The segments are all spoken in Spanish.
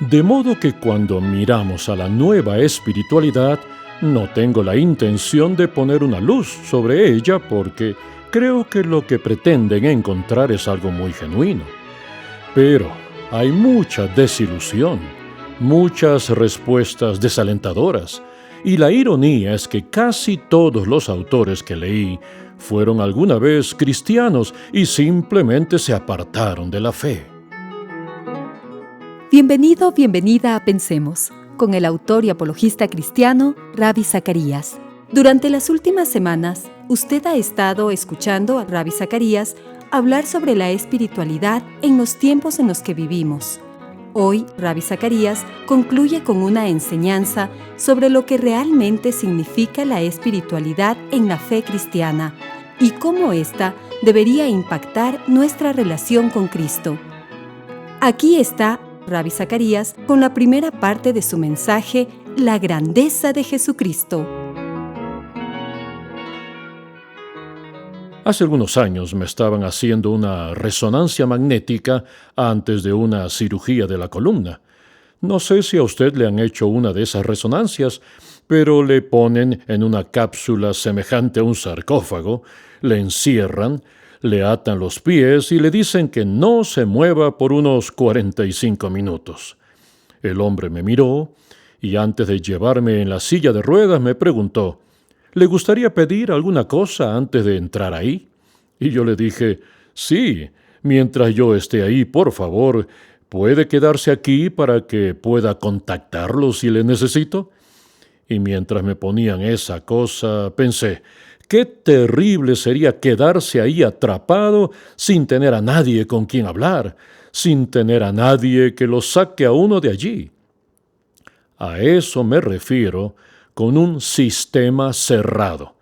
De modo que cuando miramos a la nueva espiritualidad, no tengo la intención de poner una luz sobre ella porque creo que lo que pretenden encontrar es algo muy genuino. Pero hay mucha desilusión, muchas respuestas desalentadoras, y la ironía es que casi todos los autores que leí fueron alguna vez cristianos y simplemente se apartaron de la fe. Bienvenido, bienvenida a Pensemos, con el autor y apologista cristiano Ravi Zacharias. Durante las últimas semanas, usted ha estado escuchando a Ravi Zacharias hablar sobre la espiritualidad en los tiempos en los que vivimos. Hoy, Ravi Zacharias concluye con una enseñanza sobre lo que realmente significa la espiritualidad en la fe cristiana y cómo ésta debería impactar nuestra relación con Cristo. Aquí está Ravi Zacharias con la primera parte de su mensaje, La grandeza de Jesucristo. Hace algunos años me estaban haciendo una resonancia magnética antes de una cirugía de la columna. No sé si a usted le han hecho una de esas resonancias, pero le ponen en una cápsula semejante a un sarcófago, le encierran, le atan los pies y le dicen que no se mueva por unos 45 minutos. El hombre me miró y antes de llevarme en la silla de ruedas me preguntó, ¿le gustaría pedir alguna cosa antes de entrar ahí? Y yo le dije, sí, mientras yo esté ahí, por favor, ¿puede quedarse aquí para que pueda contactarlo si le necesito? Y mientras me ponían esa cosa, pensé, qué terrible sería quedarse ahí atrapado sin tener a nadie con quien hablar, sin tener a nadie que lo saque a uno de allí. A eso me refiero con un sistema cerrado.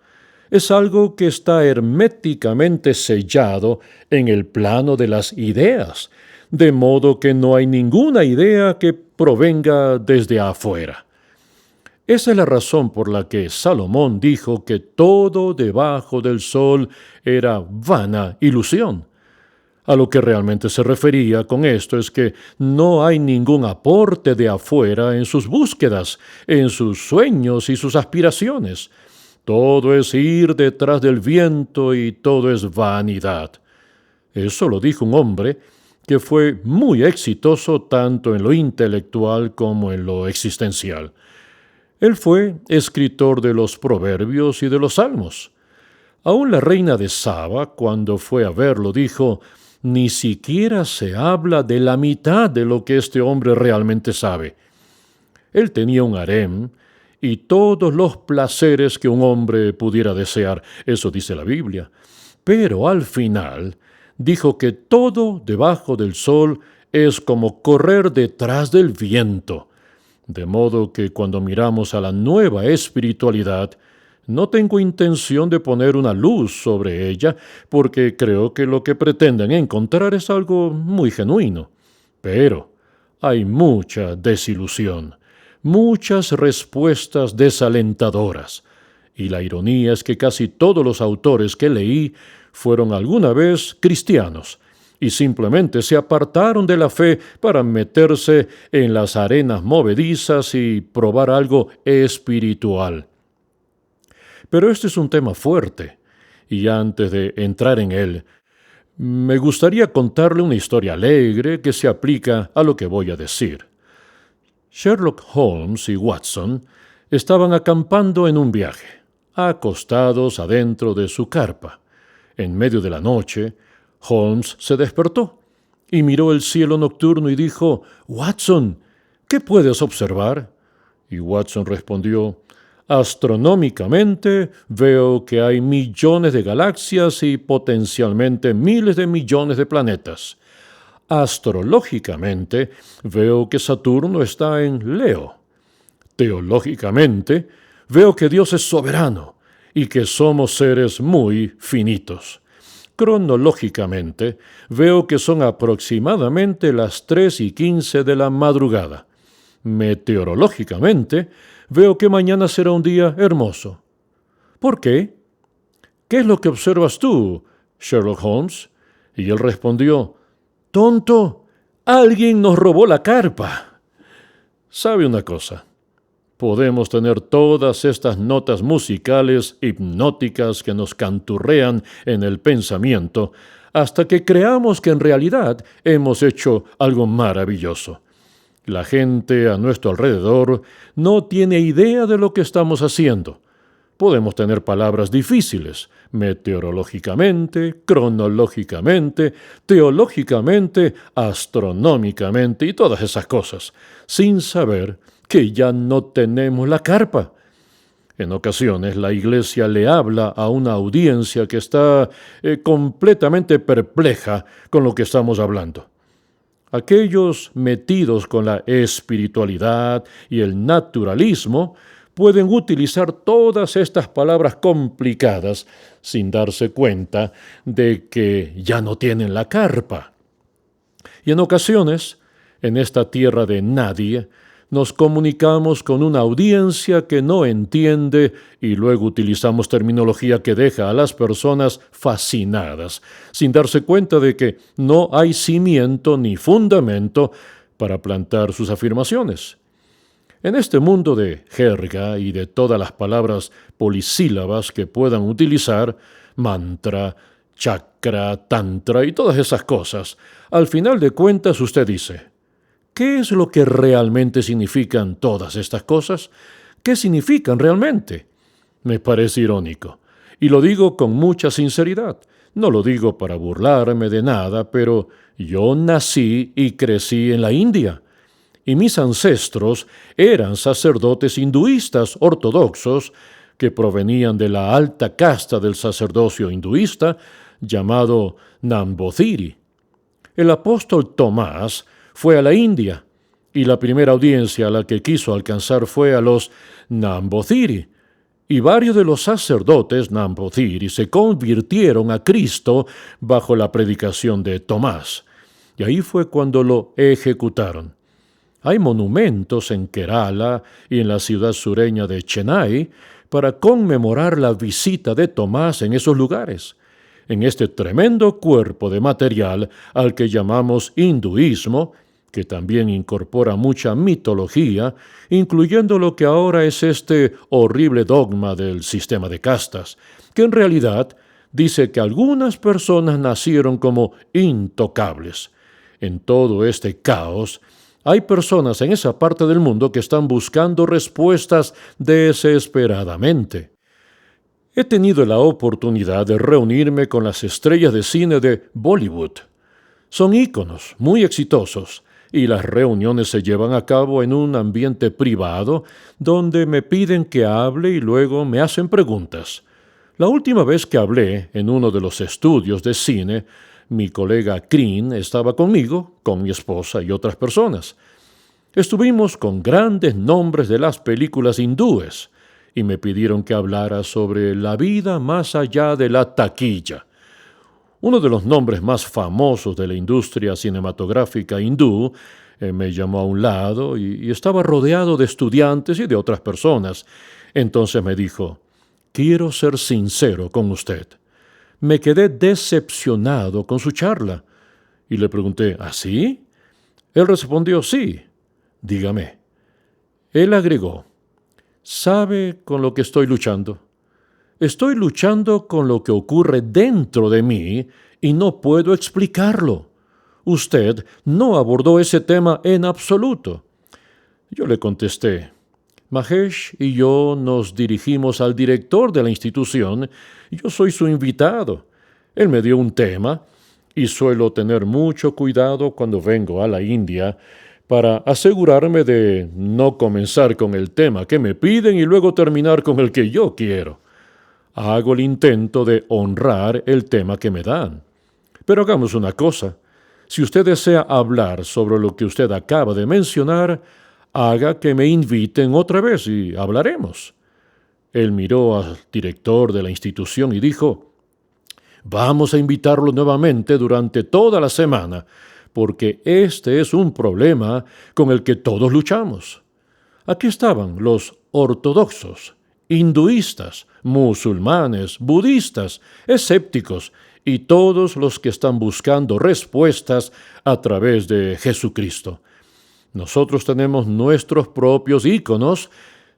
Es algo que está herméticamente sellado en el plano de las ideas, de modo que no hay ninguna idea que provenga desde afuera. Esa es la razón por la que Salomón dijo que todo debajo del sol era vana ilusión. A lo que realmente se refería con esto es que no hay ningún aporte de afuera en sus búsquedas, en sus sueños y sus aspiraciones. Todo es ir detrás del viento y todo es vanidad. Eso lo dijo un hombre que fue muy exitoso tanto en lo intelectual como en lo existencial. Él fue escritor de los Proverbios y de los Salmos. Aún la reina de Saba, cuando fue a verlo, dijo, ni siquiera se habla de la mitad de lo que este hombre realmente sabe. Él tenía un harem y todos los placeres que un hombre pudiera desear, eso dice la Biblia. Pero al final dijo que todo debajo del sol es como correr detrás del viento. De modo que cuando miramos a la nueva espiritualidad, no tengo intención de poner una luz sobre ella, porque creo que lo que pretenden encontrar es algo muy genuino. Pero hay mucha desilusión, muchas respuestas desalentadoras, y la ironía es que casi todos los autores que leí fueron alguna vez cristianos, y simplemente se apartaron de la fe para meterse en las arenas movedizas y probar algo espiritual. Pero este es un tema fuerte, y antes de entrar en él, me gustaría contarle una historia alegre que se aplica a lo que voy a decir. Sherlock Holmes y Watson estaban acampando en un viaje, acostados adentro de su carpa. En medio de la noche, Holmes se despertó y miró el cielo nocturno y dijo, «Watson, ¿qué puedes observar?» Y Watson respondió, «Astronómicamente veo que hay millones de galaxias y potencialmente miles de millones de planetas. Astrológicamente veo que Saturno está en Leo. Teológicamente veo que Dios es soberano y que somos seres muy finitos. Cronológicamente, veo que son aproximadamente las 3:15 de la madrugada. Meteorológicamente, veo que mañana será un día hermoso. ¿Por qué? ¿Qué es lo que observas tú, Sherlock Holmes? Y él respondió, «Tonto, alguien nos robó la carpa». ¿Sabe una cosa? Podemos tener todas estas notas musicales hipnóticas que nos canturrean en el pensamiento hasta que creamos que en realidad hemos hecho algo maravilloso. La gente a nuestro alrededor no tiene idea de lo que estamos haciendo. Podemos tener palabras difíciles, meteorológicamente, cronológicamente, teológicamente, astronómicamente y todas esas cosas, sin saber que ya no tenemos la carpa. En ocasiones la iglesia le habla a una audiencia que está completamente perpleja con lo que estamos hablando. Aquellos metidos con la espiritualidad y el naturalismo pueden utilizar todas estas palabras complicadas sin darse cuenta de que ya no tienen la carpa. Y en ocasiones, en esta tierra de nadie, nos comunicamos con una audiencia que no entiende y luego utilizamos terminología que deja a las personas fascinadas, sin darse cuenta de que no hay cimiento ni fundamento para plantar sus afirmaciones. En este mundo de jerga y de todas las palabras polisílabas que puedan utilizar, mantra, chakra, tantra y todas esas cosas, al final de cuentas usted dice, ¿qué es lo que realmente significan todas estas cosas? ¿Qué significan realmente? Me parece irónico, y lo digo con mucha sinceridad. No lo digo para burlarme de nada, pero yo nací y crecí en la India. Y mis ancestros eran sacerdotes hinduistas ortodoxos que provenían de la alta casta del sacerdocio hinduista llamado Namboothiri. El apóstol Tomás fue a la India y la primera audiencia a la que quiso alcanzar fue a los Namboothiri. Y varios de los sacerdotes Namboothiri se convirtieron a Cristo bajo la predicación de Tomás. Y ahí fue cuando lo ejecutaron. Hay monumentos en Kerala y en la ciudad sureña de Chennai para conmemorar la visita de Tomás en esos lugares. En este tremendo cuerpo de material al que llamamos hinduismo, que también incorpora mucha mitología, incluyendo lo que ahora es este horrible dogma del sistema de castas, que en realidad dice que algunas personas nacieron como intocables. En todo este caos, hay personas en esa parte del mundo que están buscando respuestas desesperadamente. He tenido la oportunidad de reunirme con las estrellas de cine de Bollywood. Son íconos muy exitosos y las reuniones se llevan a cabo en un ambiente privado donde me piden que hable y luego me hacen preguntas. La última vez que hablé en uno de los estudios de cine, mi colega Kreen estaba conmigo, con mi esposa y otras personas. Estuvimos con grandes nombres de las películas hindúes y me pidieron que hablara sobre la vida más allá de la taquilla. Uno de los nombres más famosos de la industria cinematográfica hindú me llamó a un lado y estaba rodeado de estudiantes y de otras personas. Entonces me dijo, quiero ser sincero con usted. Me quedé decepcionado con su charla. Y le pregunté, ¿así? Él respondió, sí. Dígame. Él agregó, ¿sabe con lo que estoy luchando? Estoy luchando con lo que ocurre dentro de mí y no puedo explicarlo. Usted no abordó ese tema en absoluto. Yo le contesté, Mahesh y yo nos dirigimos al director de la institución. Yo soy su invitado. Él me dio un tema y suelo tener mucho cuidado cuando vengo a la India para asegurarme de no comenzar con el tema que me piden y luego terminar con el que yo quiero. Hago el intento de honrar el tema que me dan. Pero hagamos una cosa. Si usted desea hablar sobre lo que usted acaba de mencionar, haga que me inviten otra vez y hablaremos. Él miró al director de la institución y dijo, vamos a invitarlo nuevamente durante toda la semana, porque este es un problema con el que todos luchamos. Aquí estaban los ortodoxos, hinduistas, musulmanes, budistas, escépticos y todos los que están buscando respuestas a través de Jesucristo. Nosotros tenemos nuestros propios íconos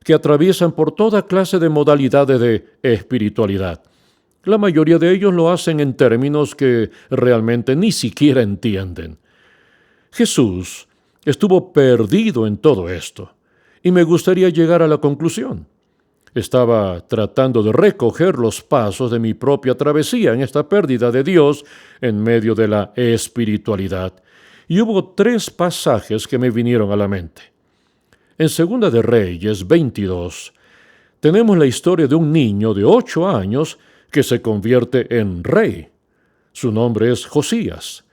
que atraviesan por toda clase de modalidades de espiritualidad. La mayoría de ellos lo hacen en términos que realmente ni siquiera entienden. Jesús estuvo perdido en todo esto, y me gustaría llegar a la conclusión. Estaba tratando de recoger los pasos de mi propia travesía en esta pérdida de Dios en medio de la espiritualidad. Y hubo 3 pasajes que me vinieron a la mente. En Segunda de Reyes 22, tenemos la historia de un niño de 8 años que se convierte en rey. Su nombre es Josías.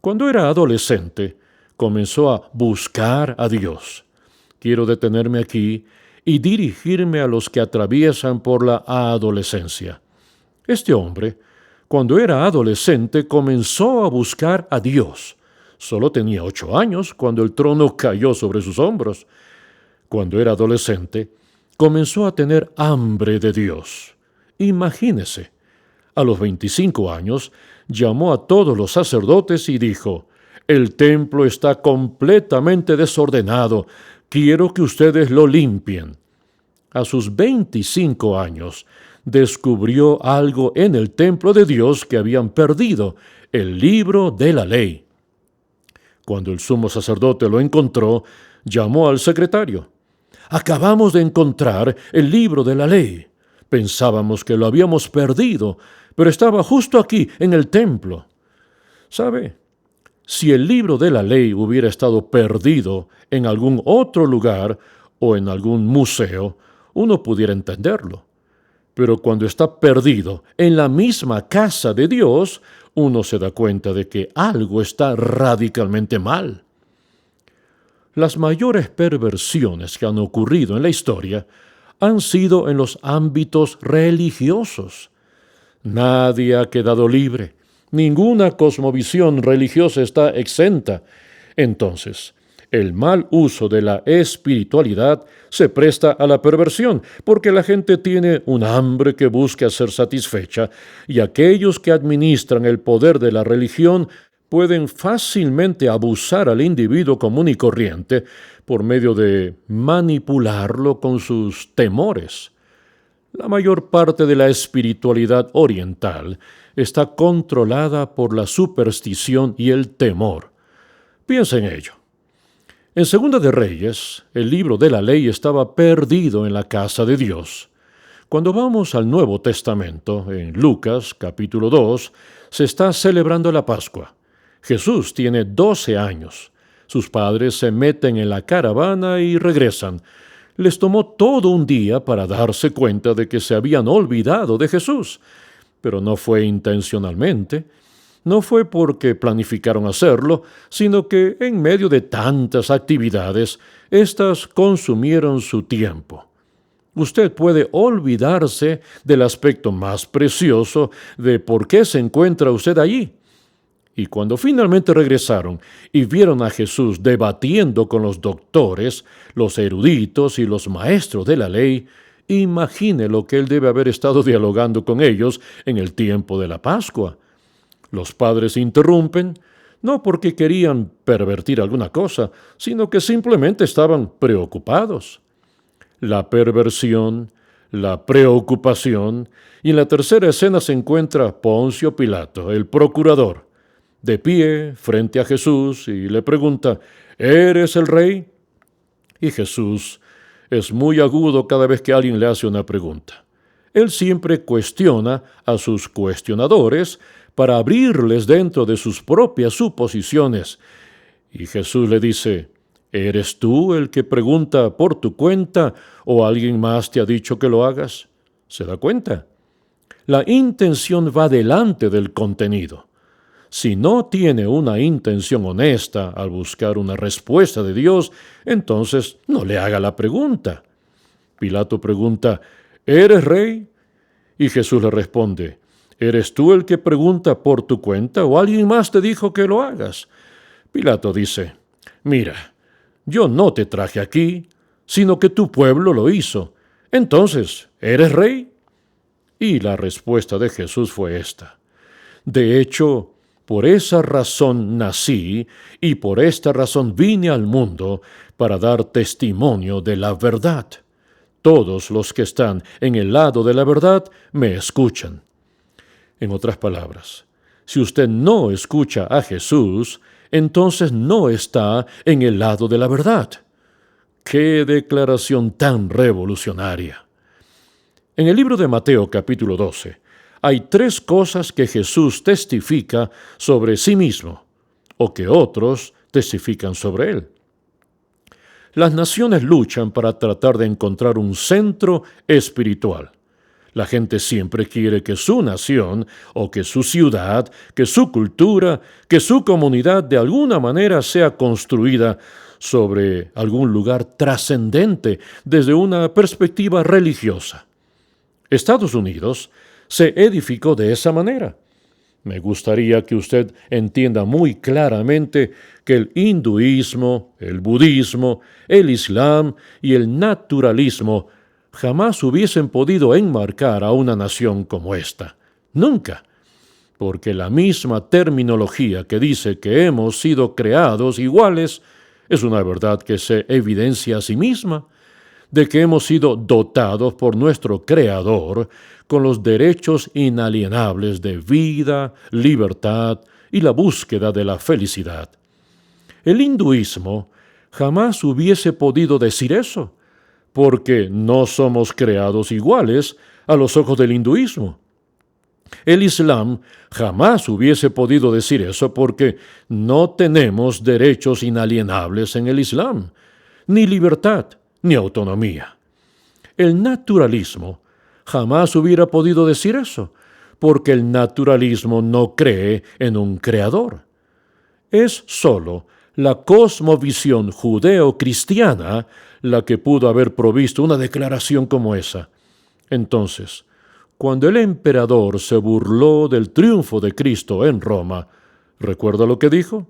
Cuando era adolescente, comenzó a buscar a Dios. Quiero detenerme aquí y dirigirme a los que atraviesan por la adolescencia. Este hombre, cuando era adolescente, comenzó a buscar a Dios. Solo tenía 8 años cuando el trono cayó sobre sus hombros. Cuando era adolescente, comenzó a tener hambre de Dios. Imagínese, a los 25 años, llamó a todos los sacerdotes y dijo: «El templo está completamente desordenado. Quiero que ustedes lo limpien». A sus 25 años, descubrió algo en el templo de Dios que habían perdido: el libro de la ley. Cuando el sumo sacerdote lo encontró, llamó al secretario. «Acabamos de encontrar el libro de la ley. Pensábamos que lo habíamos perdido, pero estaba justo aquí, en el templo». ¿Sabe? Si el libro de la ley hubiera estado perdido en algún otro lugar o en algún museo, uno pudiera entenderlo. Pero cuando está perdido en la misma casa de Dios, uno se da cuenta de que algo está radicalmente mal. Las mayores perversiones que han ocurrido en la historia han sido en los ámbitos religiosos. Nadie ha quedado libre. Ninguna cosmovisión religiosa está exenta. Entonces, el mal uso de la espiritualidad se presta a la perversión, porque la gente tiene un hambre que busca ser satisfecha, y aquellos que administran el poder de la religión pueden fácilmente abusar al individuo común y corriente por medio de manipularlo con sus temores. La mayor parte de la espiritualidad oriental está controlada por la superstición y el temor. Piensa en ello. En Segunda de Reyes, el libro de la ley estaba perdido en la casa de Dios. Cuando vamos al Nuevo Testamento, en Lucas capítulo 2, se está celebrando la Pascua. Jesús tiene 12 años. Sus padres se meten en la caravana y regresan. Les tomó todo un día para darse cuenta de que se habían olvidado de Jesús. Pero no fue intencionalmente. No fue porque planificaron hacerlo, sino que en medio de tantas actividades, éstas consumieron su tiempo. Usted puede olvidarse del aspecto más precioso de por qué se encuentra usted allí. Y cuando finalmente regresaron y vieron a Jesús debatiendo con los doctores, los eruditos y los maestros de la ley, imagine lo que él debe haber estado dialogando con ellos en el tiempo de la Pascua. Los padres interrumpen, no porque querían pervertir alguna cosa, sino que simplemente estaban preocupados. La perversión, la preocupación, y en la tercera escena se encuentra Poncio Pilato, el procurador, de pie frente a Jesús y le pregunta: ¿eres el rey? Y Jesús es muy agudo cada vez que alguien le hace una pregunta. Él siempre cuestiona a sus cuestionadores para abrirles dentro de sus propias suposiciones. Y Jesús le dice: ¿eres tú el que pregunta por tu cuenta o alguien más te ha dicho que lo hagas? ¿Se da cuenta? La intención va delante del contenido. Si no tiene una intención honesta al buscar una respuesta de Dios, entonces no le haga la pregunta. Pilato pregunta: ¿eres rey? Y Jesús le responde: ¿eres tú el que pregunta por tu cuenta o alguien más te dijo que lo hagas? Pilato dice: mira, yo no te traje aquí, sino que tu pueblo lo hizo. Entonces, ¿eres rey? Y la respuesta de Jesús fue esta: de hecho, Por esa razón nací y por esta razón vine al mundo para dar testimonio de la verdad. Todos los que están en el lado de la verdad me escuchan. En otras palabras, si usted no escucha a Jesús, entonces no está en el lado de la verdad. ¡Qué declaración tan revolucionaria! En el libro de Mateo capítulo 12, hay 3 cosas que Jesús testifica sobre sí mismo, o que otros testifican sobre él. Las naciones luchan para tratar de encontrar un centro espiritual. La gente siempre quiere que su nación, o que su ciudad, que su cultura, que su comunidad de alguna manera sea construida sobre algún lugar trascendente desde una perspectiva religiosa. Estados Unidos se edificó de esa manera. Me gustaría que usted entienda muy claramente que el hinduismo, el budismo, el islam y el naturalismo jamás hubiesen podido enmarcar a una nación como esta. Nunca. Porque la misma terminología que dice que hemos sido creados iguales es una verdad que se evidencia a sí misma, de que hemos sido dotados por nuestro Creador con los derechos inalienables de vida, libertad y la búsqueda de la felicidad. El hinduismo jamás hubiese podido decir eso, porque no somos creados iguales a los ojos del hinduismo. El Islam jamás hubiese podido decir eso porque no tenemos derechos inalienables en el Islam, ni libertad, ni autonomía. El naturalismo jamás hubiera podido decir eso, porque el naturalismo no cree en un creador. Es sólo la cosmovisión judeo-cristiana la que pudo haber provisto una declaración como esa. Entonces, cuando el emperador se burló del triunfo de Cristo en Roma, ¿recuerda lo que dijo?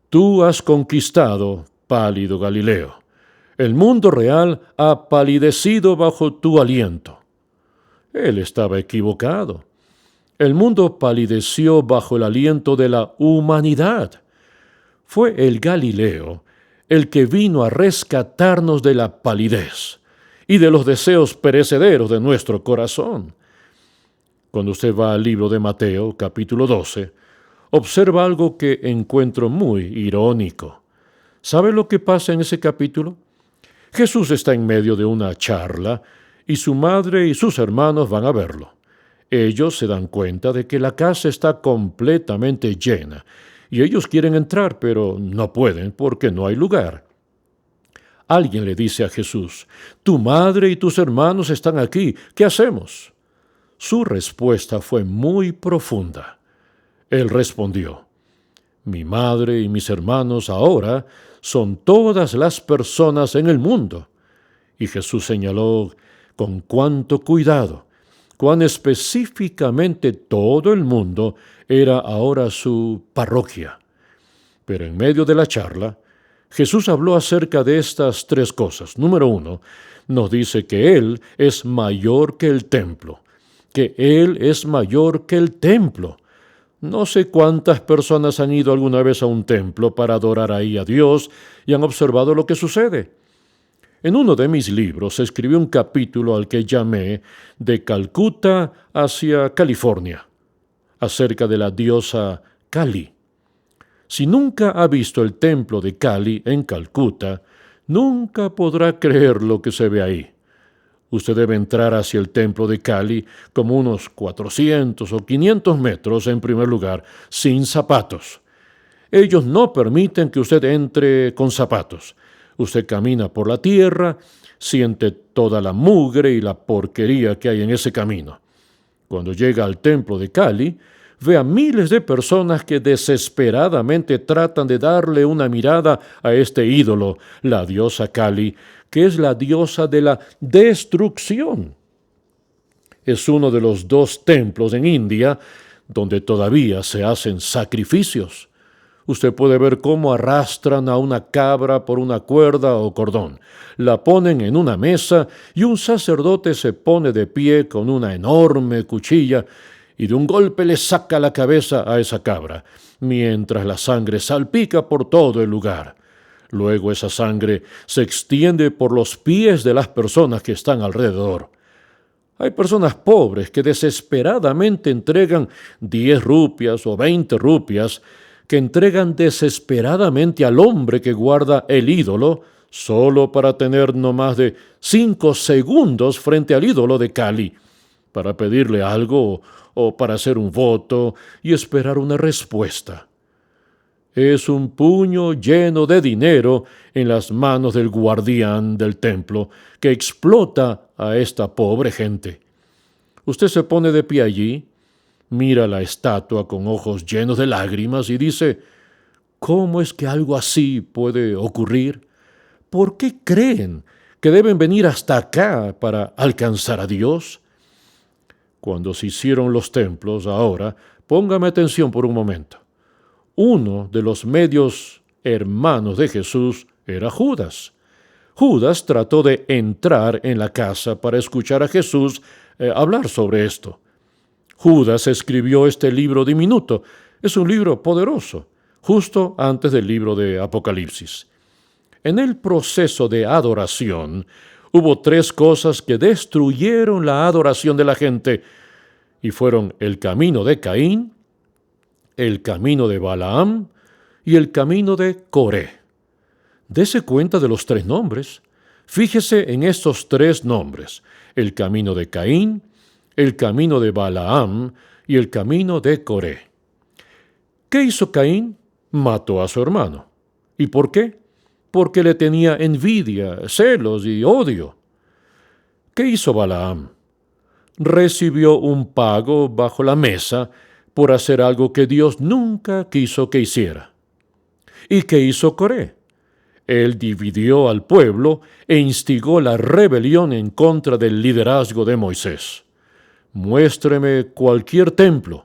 Tú has conquistado, pálido Galileo. El mundo real ha palidecido bajo tu aliento. Él estaba equivocado. El mundo palideció bajo el aliento de la humanidad. Fue el Galileo el que vino a rescatarnos de la palidez y de los deseos perecederos de nuestro corazón. Cuando usted va al libro de Mateo, capítulo 12, observa algo que encuentro muy irónico. ¿Sabe lo que pasa en ese capítulo? Jesús está en medio de una charla y su madre y sus hermanos van a verlo. Ellos se dan cuenta de que la casa está completamente llena y ellos quieren entrar, pero no pueden porque no hay lugar. Alguien le dice a Jesús, «Tu madre y tus hermanos están aquí, ¿qué hacemos?» Su respuesta fue muy profunda. Él respondió, «Mi madre y mis hermanos ahora son todas las personas en el mundo». Y Jesús señaló con cuánto cuidado, cuán específicamente todo el mundo era ahora su parroquia. Pero en medio de la charla, Jesús habló acerca de estas 3 cosas. Número 1, nos dice que Él es mayor que el templo, que Él es mayor que el templo. No sé cuántas personas han ido alguna vez a un templo para adorar ahí a Dios y han observado lo que sucede. En uno de mis libros escribí un capítulo al que llamé De Calcuta hacia California, acerca de la diosa Kali. Si nunca ha visto el templo de Kali en Calcuta, nunca podrá creer lo que se ve ahí. Usted debe entrar hacia el templo de Kali como unos 400 o 500 metros en primer lugar, sin zapatos. Ellos no permiten que usted entre con zapatos. Usted camina por la tierra, siente toda la mugre y la porquería que hay en ese camino. Cuando llega al templo de Kali, ve a miles de personas que desesperadamente tratan de darle una mirada a este ídolo, la diosa Kali, que es la diosa de la destrucción. Es uno de los 2 templos en India donde todavía se hacen sacrificios. Usted puede ver cómo arrastran a una cabra por una cuerda o cordón. La ponen en una mesa y un sacerdote se pone de pie con una enorme cuchilla y de un golpe le saca la cabeza a esa cabra, mientras la sangre salpica por todo el lugar. Luego esa sangre se extiende por los pies de las personas que están alrededor. Hay personas pobres que desesperadamente entregan 10 rupias o 20 rupias, que entregan desesperadamente al hombre que guarda el ídolo, solo para tener no más de 5 segundos frente al ídolo de Kali, para pedirle algo o para hacer un voto y esperar una respuesta. Es un puño lleno de dinero en las manos del guardián del templo que explota a esta pobre gente. Usted se pone de pie allí, mira la estatua con ojos llenos de lágrimas y dice: ¿cómo es que algo así puede ocurrir? ¿Por qué creen que deben venir hasta acá para alcanzar a Dios? Cuando se hicieron los templos, ahora, póngame atención por un momento. Uno de los medios hermanos de Jesús era Judas. Judas trató de entrar en la casa para escuchar a Jesús hablar sobre esto. Judas escribió este libro diminuto. Es un libro poderoso, justo antes del libro de Apocalipsis. En el proceso de adoración, hubo 3 cosas que destruyeron la adoración de la gente, y fueron el camino de Caín, el camino de Balaam y el camino de Coré. Dese cuenta de los 3 nombres. Fíjese en estos 3 nombres: el camino de Caín, el camino de Balaam y el camino de Coré. ¿Qué hizo Caín? Mató a su hermano. ¿Y por qué? Porque le tenía envidia, celos y odio. ¿Qué hizo Balaam? Recibió un pago bajo la mesa por hacer algo que Dios nunca quiso que hiciera. ¿Y qué hizo Coré? Él dividió al pueblo e instigó la rebelión en contra del liderazgo de Moisés. Muéstreme cualquier templo,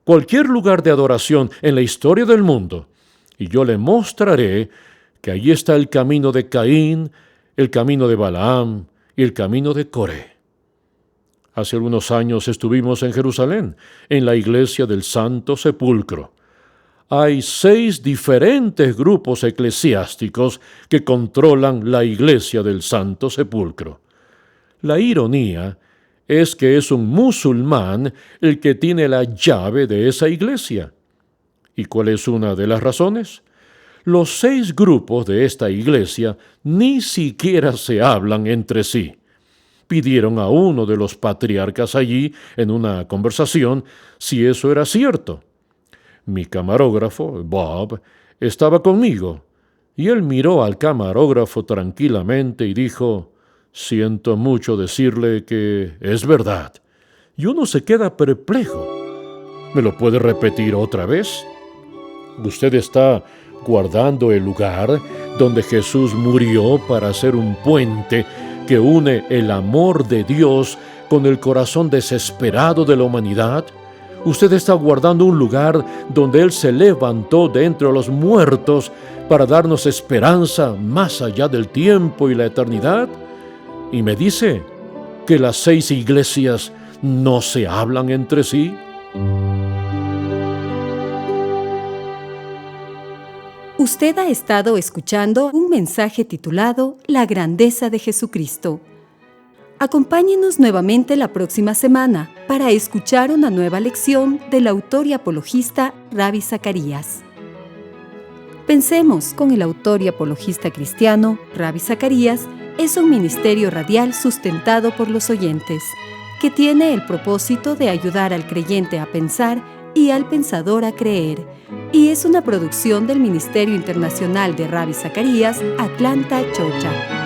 cualquier lugar de adoración en la historia del mundo, y yo le mostraré que allí está el camino de Caín, el camino de Balaam y el camino de Coré. Hace algunos años estuvimos en Jerusalén, en la iglesia del Santo Sepulcro. Hay 6 diferentes grupos eclesiásticos que controlan la iglesia del Santo Sepulcro. La ironía es que es un musulmán el que tiene la llave de esa iglesia. ¿Y cuál es una de las razones? Los 6 grupos de esta iglesia ni siquiera se hablan entre sí. Pidieron a uno de los patriarcas allí, en una conversación, si eso era cierto. Mi camarógrafo, Bob, estaba conmigo, y él miró al camarógrafo tranquilamente y dijo: siento mucho decirle que es verdad. Y uno se queda perplejo. ¿Me lo puede repetir otra vez? Usted está guardando el lugar donde Jesús murió para hacer un puente que une el amor de Dios con el corazón desesperado de la humanidad. Usted está guardando un lugar donde Él se levantó de entre los muertos para darnos esperanza más allá del tiempo y la eternidad. Y me dice que las 6 iglesias no se hablan entre sí. Usted ha estado escuchando un mensaje titulado La grandeza de Jesucristo. Acompáñenos nuevamente la próxima semana para escuchar una nueva lección del autor y apologista Ravi Zacarías. Pensemos con el autor y apologista cristiano Ravi Zacarías es un ministerio radial sustentado por los oyentes, que tiene el propósito de ayudar al creyente a pensar y al pensador a creer, y es una producción del Ministerio Internacional de Ravi Zacarías, Atlanta, Georgia.